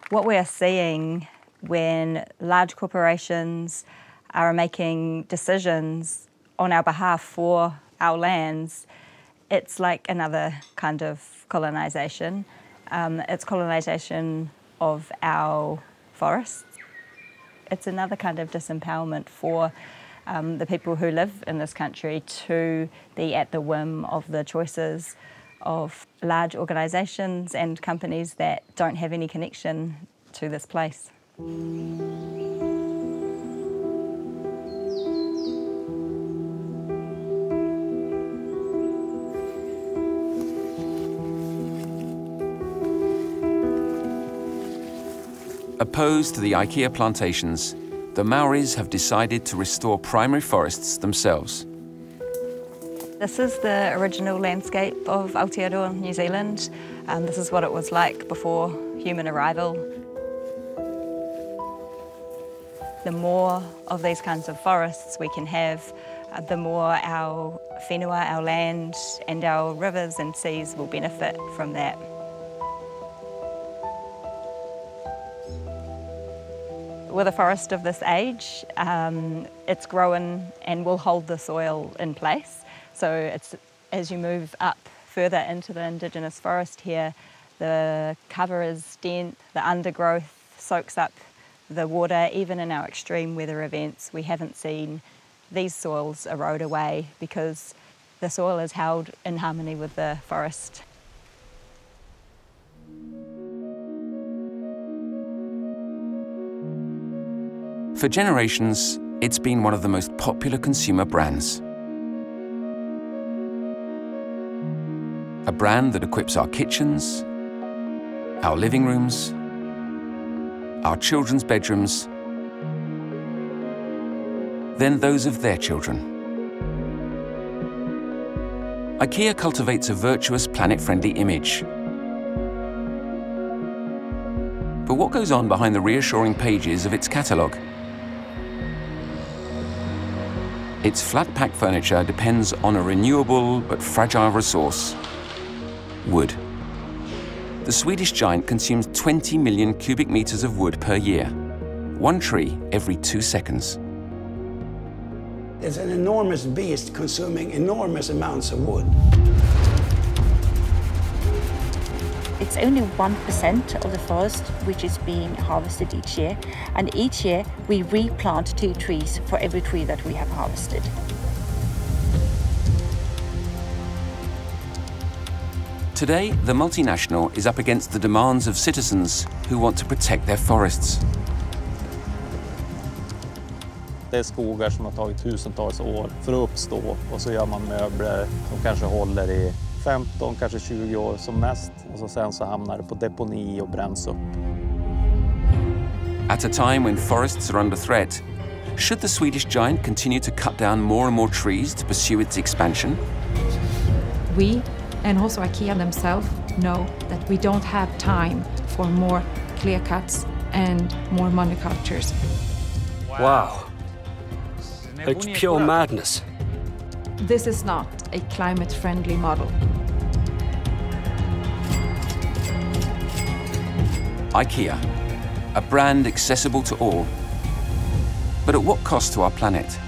What we're seeing when large corporations are making decisions on our behalf for our lands, it's like another kind of colonisation. It's colonisation of our forests. It's another kind of disempowerment for the people who live in this country to be at the whim of the choices of large organisations and companies that don't have any connection to this place. Opposed to the IKEA plantations, the Maoris have decided to restore primary forests themselves. This is the original landscape of Aotearoa, New Zealand. This is what it was like before human arrival. The more of these kinds of forests we can have, the more our whenua, our land, and our rivers and seas will benefit from that. With a forest of this age, it's grown and will hold the soil in place. So as you move up further into the Indigenous forest here, the cover is dense, the undergrowth soaks up the water. Even in our extreme weather events, we haven't seen these soils erode away because the soil is held in harmony with the forest. For generations, it's been one of the most popular consumer brands. A brand that equips our kitchens, our living rooms, our children's bedrooms, then those of their children. IKEA cultivates a virtuous, planet-friendly image. But what goes on behind the reassuring pages of its catalogue? Its flat-pack furniture depends on a renewable but fragile resource: wood. The Swedish giant consumes 20 million cubic meters of wood per year, one tree every 2 seconds. It's an enormous beast consuming enormous amounts of wood. It's only 1% of the forest which is being harvested each year, and each year we replant 2 trees for every tree that we have harvested. Today, the multinational is up against the demands of citizens who want to protect their forests. Det är skogar som har tagit tusentals år för att uppstå, och så gör man möbler som kanske håller i 15, kanske 20 år som mest, och så sen så hamnar det på deponi och bränns upp. At a time when forests are under threat, should the Swedish giant continue to cut down more and more trees to pursue its expansion? We, and also IKEA themselves, know that we don't have time for more clear cuts and more monocultures. Wow. It's pure madness. This is not a climate-friendly model. IKEA, a brand accessible to all. But at what cost to our planet?